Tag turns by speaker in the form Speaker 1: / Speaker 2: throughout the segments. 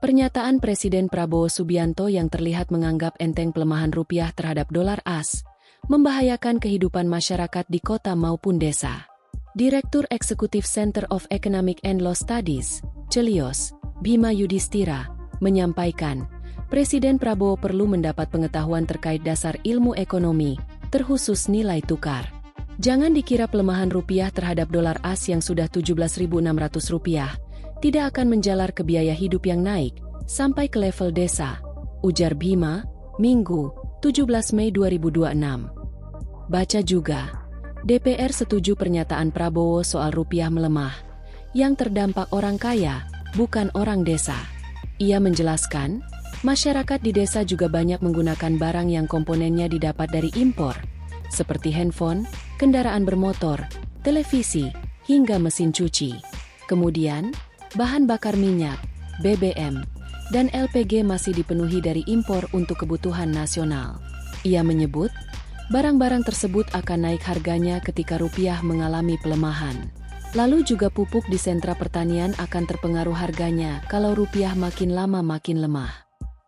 Speaker 1: Pernyataan Presiden Prabowo Subianto yang terlihat menganggap enteng pelemahan rupiah terhadap dolar AS, membahayakan kehidupan masyarakat di kota maupun desa. Direktur Eksekutif Center of Economic and Law Studies, Celios, Bima Yudhistira, menyampaikan, Presiden Prabowo perlu mendapat pengetahuan terkait dasar ilmu ekonomi, terkhusus nilai tukar. Jangan dikira pelemahan rupiah terhadap dolar AS yang sudah Rp17.600 tidak akan menjalar ke biaya hidup yang naik, sampai ke level desa, ujar Bima, Minggu, 17 Mei 2026. Baca juga, DPR setuju pernyataan Prabowo soal rupiah melemah, yang terdampak orang kaya, bukan orang desa. Ia menjelaskan, masyarakat di desa juga banyak menggunakan barang yang komponennya didapat dari impor, seperti handphone, kendaraan bermotor, televisi, hingga mesin cuci. Kemudian, bahan bakar minyak, BBM, dan LPG masih dipenuhi dari impor untuk kebutuhan nasional. Ia menyebut, barang-barang tersebut akan naik harganya ketika rupiah mengalami pelemahan. Lalu juga pupuk di sentra pertanian akan terpengaruh harganya kalau rupiah makin lama makin lemah.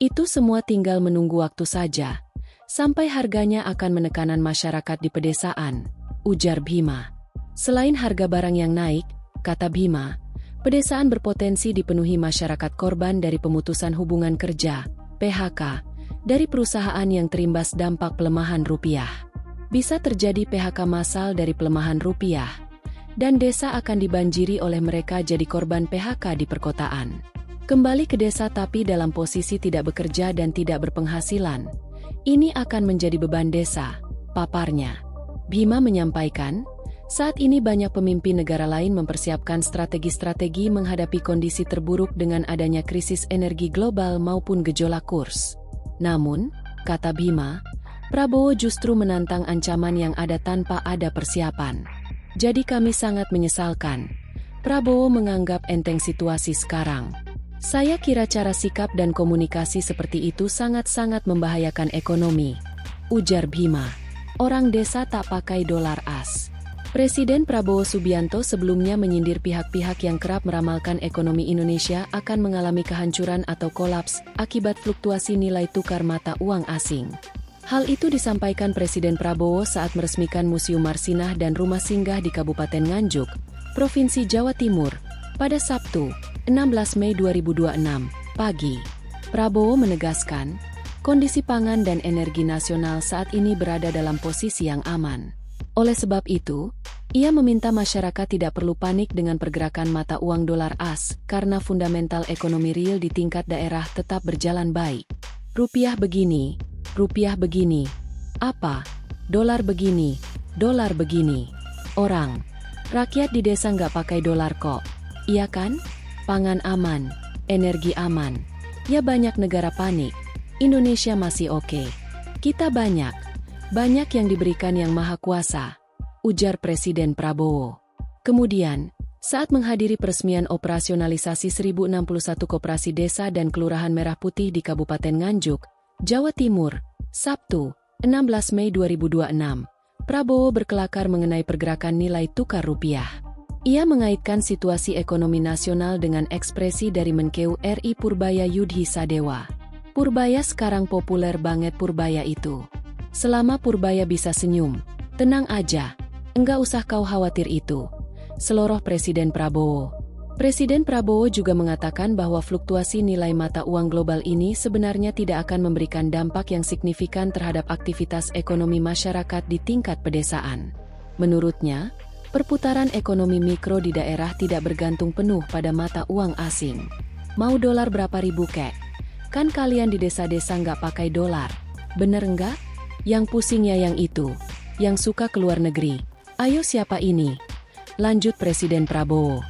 Speaker 1: Itu semua tinggal menunggu waktu saja, sampai harganya akan menekanan masyarakat di pedesaan, ujar Bima. Selain harga barang yang naik, kata Bima, pedesaan berpotensi dipenuhi masyarakat korban dari pemutusan hubungan kerja, PHK, dari perusahaan yang terimbas dampak pelemahan rupiah. Bisa terjadi PHK massal dari pelemahan rupiah, dan desa akan dibanjiri oleh mereka jadi korban PHK di perkotaan. Kembali ke desa tapi dalam posisi tidak bekerja dan tidak berpenghasilan. Ini akan menjadi beban desa, paparnya. Bima menyampaikan, saat ini banyak pemimpin negara lain mempersiapkan strategi-strategi menghadapi kondisi terburuk dengan adanya krisis energi global maupun gejolak kurs. Namun, kata Bima, Prabowo justru menantang ancaman yang ada tanpa ada persiapan. Jadi kami sangat menyesalkan. Prabowo menganggap enteng situasi sekarang. Saya kira cara sikap dan komunikasi seperti itu sangat-sangat membahayakan ekonomi, ujar Bima. Orang desa tak pakai dolar AS. Presiden Prabowo Subianto sebelumnya menyindir pihak-pihak yang kerap meramalkan ekonomi Indonesia akan mengalami kehancuran atau kolaps akibat fluktuasi nilai tukar mata uang asing. Hal itu disampaikan Presiden Prabowo saat meresmikan Museum Marsinah dan Rumah Singgah di Kabupaten Nganjuk, Provinsi Jawa Timur, pada Sabtu, 16 Mei 2026, pagi. Prabowo menegaskan, kondisi pangan dan energi nasional saat ini berada dalam posisi yang aman. Oleh sebab itu, ia meminta masyarakat tidak perlu panik dengan pergerakan mata uang dolar AS karena fundamental ekonomi real di tingkat daerah tetap berjalan baik. Rupiah begini, apa? Dolar begini. Orang, rakyat di desa nggak pakai dolar kok. Iya kan? Pangan aman, energi aman. Ya banyak negara panik, Indonesia masih oke. Kita banyak yang diberikan Yang Maha Kuasa, ujar Presiden Prabowo. Kemudian, saat menghadiri peresmian operasionalisasi 1061 koperasi desa dan kelurahan Merah Putih di Kabupaten Nganjuk, Jawa Timur, Sabtu, 16 Mei 2026, Prabowo berkelakar mengenai pergerakan nilai tukar rupiah. Ia mengaitkan situasi ekonomi nasional dengan ekspresi dari Menkeu RI Purbaya Yudhi Sadewa. Purbaya sekarang populer banget Purbaya itu. Selama Purbaya bisa senyum, tenang aja, enggak usah kau khawatir itu, seloroh Presiden Prabowo. Presiden Prabowo juga mengatakan bahwa fluktuasi nilai mata uang global ini sebenarnya tidak akan memberikan dampak yang signifikan terhadap aktivitas ekonomi masyarakat di tingkat pedesaan. Menurutnya, perputaran ekonomi mikro di daerah tidak bergantung penuh pada mata uang asing. Mau dolar berapa ribu kek? Kan kalian di desa-desa nggak pakai dolar, bener nggak? Yang pusingnya yang itu, yang suka keluar negeri. Ayo siapa ini? Lanjut Presiden Prabowo.